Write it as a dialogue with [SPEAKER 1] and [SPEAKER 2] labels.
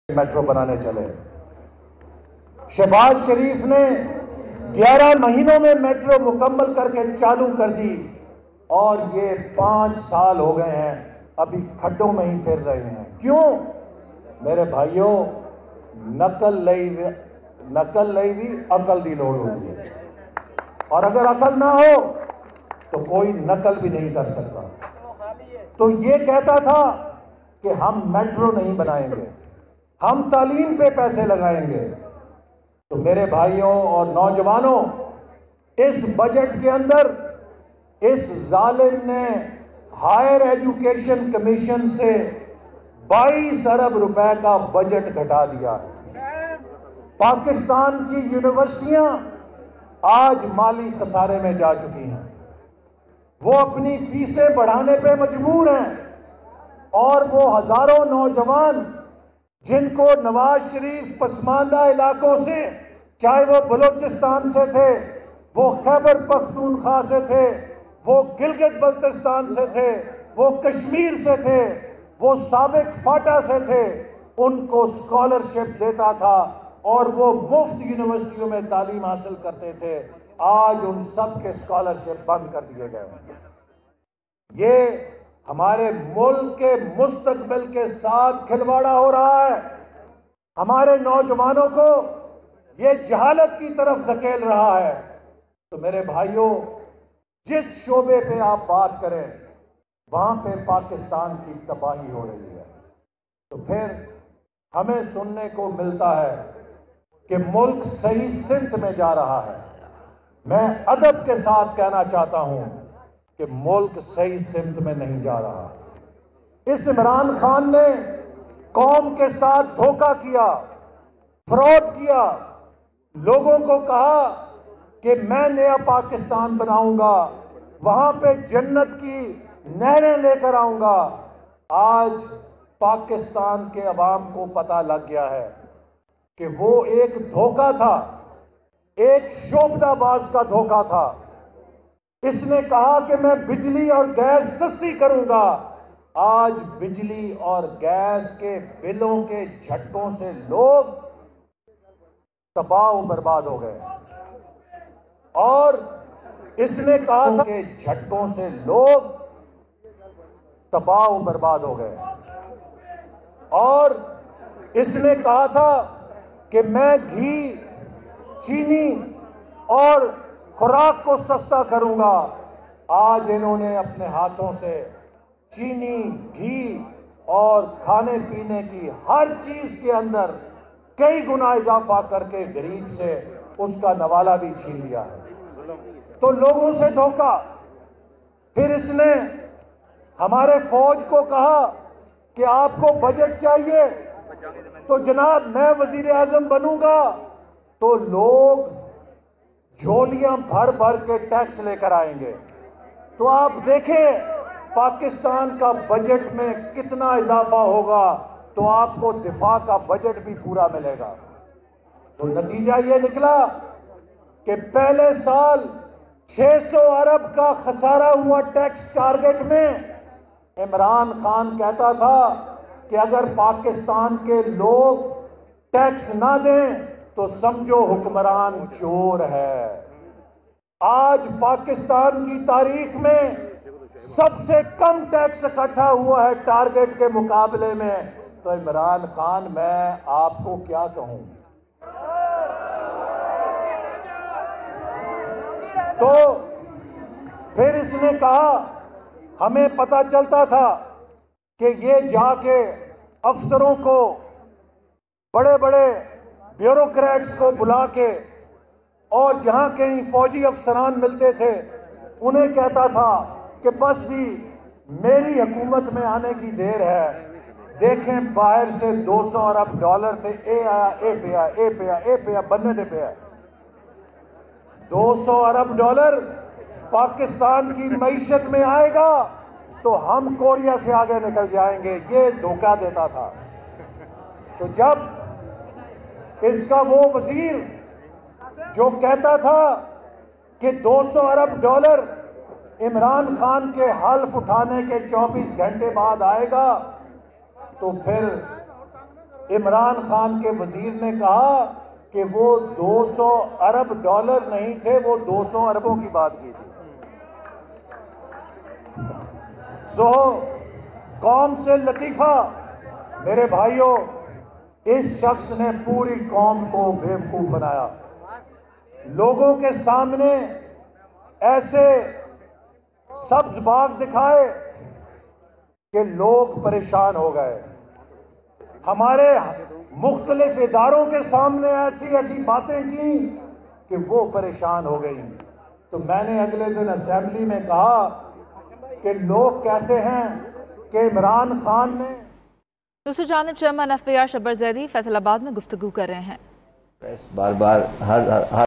[SPEAKER 1] Metro بنانے چلے. شہباز شریف نے 11 مہینوں میں میٹرو مکمل کر کے چالو کر دی اور یہ 5 سال ہو گئے ہیں ابھی کھڈوں میں ہی پھر رہے ہیں. کیوں؟ میرے بھائیوں، نقل لئی بھی عقل دی لوڑ ہوتی ہے، اور اگر عقل نہ ہو تو کوئی نقل بھی نہیں کر سکتا. تو یہ کہتا تھا کہ ہم میٹرو نہیں بنائیں گے، ہم تعلیم پہ پیسے لگائیں گے. تو میرے بھائیوں اور نوجوانوں، اس بجٹ کے اندر اس ظالم نے ہائر ایجوکیشن کمیشن سے 22 ارب روپے کا بجٹ گھٹا دیا ہے. پاکستان کی یونیورسٹیاں آج مالی خسارے میں جا چکی ہیں. وہ اپنی فیسیں بڑھانے پہ مجبور ہیں، اور وہ ہزاروں نوجوان جن کو نواز شریف پسماندہ علاقوں سے، چاہے وہ بلوچستان سے تھے، وہ خیبر پختونخوا سے تھے، وہ گلگت بلتستان سے تھے، وہ کشمیر سے تھے، وہ سابق فاٹا سے تھے، ان کو اسکالرشپ دیتا تھا اور وہ مفت یونیورسٹیوں میں تعلیم حاصل کرتے تھے. آج ان سب کے اسکالرشپ بند کر دیے گئے ہیں. یہ ہمارے ملک کے مستقبل کے ساتھ کھلواڑا ہو رہا ہے. ہمارے نوجوانوں کو یہ جہالت کی طرف دھکیل رہا ہے. تو میرے بھائیوں، جس شعبے پہ آپ بات کریں وہاں پہ پاکستان کی تباہی ہو رہی ہے. تو پھر ہمیں سننے کو ملتا ہے کہ ملک صحیح سمت میں جا رہا ہے. میں ادب کے ساتھ کہنا چاہتا ہوں کہ ملک صحیح سمت میں نہیں جا رہا. اس عمران خان نے قوم کے ساتھ دھوکہ کیا، فراڈ کیا، لوگوں کو کہا کہ میں نیا پاکستان بناؤں گا، وہاں پہ جنت کی نہریں لے کر آؤں گا. آج پاکستان کے عوام کو پتہ لگ گیا ہے کہ وہ ایک دھوکہ تھا، ایک شعبدہ باز کا دھوکہ تھا. اس نے کہا کہ میں بجلی اور گیس سستی کروں گا. آج بجلی اور گیس کے بلوں کے جھٹکوں سے لوگ تباہ و برباد ہو گئے. اور اس نے کہا تھا کہ جھٹکوں سے لوگ تباہ و برباد ہو گئے. اور اس نے کہا تھا کہ میں گھی، چینی اور خوراک کو سستا کروں گا. آج انہوں نے اپنے ہاتھوں سے چینی، گھی اور کھانے پینے کی ہر چیز کے اندر کئی گنا اضافہ کر کے غریب سے اس کا نوالہ بھی چھین لیا ہے. تو لوگوں سے دھوکہ. پھر اس نے ہمارے فوج کو کہا کہ آپ کو بجٹ چاہیے تو جناب میں وزیر اعظم بنوں گا تو لوگ جھولیاں بھر بھر کے ٹیکس لے کر آئیں گے. تو آپ دیکھیں پاکستان کا بجٹ میں کتنا اضافہ ہوگا تو آپ کو دفاع کا بجٹ بھی پورا ملے گا. تو نتیجہ یہ نکلا کہ پہلے سال 600 ارب کا خسارہ ہوا ٹیکس ٹارگٹ میں. عمران خان کہتا تھا کہ اگر پاکستان کے لوگ ٹیکس نہ دیں تو سمجھو حکمران چور ہے. آج پاکستان کی تاریخ میں سب سے کم ٹیکس اکٹھا ہوا ہے ٹارگٹ کے مقابلے میں. تو عمران خان، میں آپ کو کیا کہوں. تو پھر اس نے کہا، ہمیں پتہ چلتا تھا کہ یہ جا کے افسروں کو، بڑے بڑے بیوروکریٹس کو بلا کے، اور جہاں کہیں فوجی افسران ملتے تھے انہیں کہتا تھا کہ بس جی میری حکومت میں آنے کی دیر ہے. دیکھیں باہر سے 200 ارب ڈالر تھے، اے آیا، اے پیا، اے پیا، اے پیا، بننے دے پیا. 200 ارب ڈالر پاکستان کی معیشت میں آئے گا تو ہم کوریا سے آگے نکل جائیں گے. یہ دھوکہ دیتا تھا. تو جب اس کا وہ وزیر جو کہتا تھا کہ 200 ارب ڈالر عمران خان کے حلف اٹھانے کے 24 گھنٹے بعد آئے گا، تو پھر عمران خان کے وزیر نے کہا کہ وہ 200 ارب ڈالر نہیں تھے، وہ 200 اربوں کی بات کی تھی۔ سو قوم سے لطیفہ، میرے بھائیوں، اس شخص نے پوری قوم کو بیوقوف بنایا، لوگوں کے سامنے ایسے سبز باغ دکھائے کہ لوگ پریشان ہو گئے، ہمارے مختلف اداروں کے سامنے ایسی ایسی باتیں کی کہ وہ پریشان ہو گئیں۔ تو میں نے اگلے دن اسمبلی میں کہا کہ لوگ کہتے ہیں کہ عمران خان نے۔
[SPEAKER 2] دوسری جانب چیئرمین FPR شبر زیدی فیصل آباد میں گفتگو کر رہے ہیں۔
[SPEAKER 3] بار بار ہر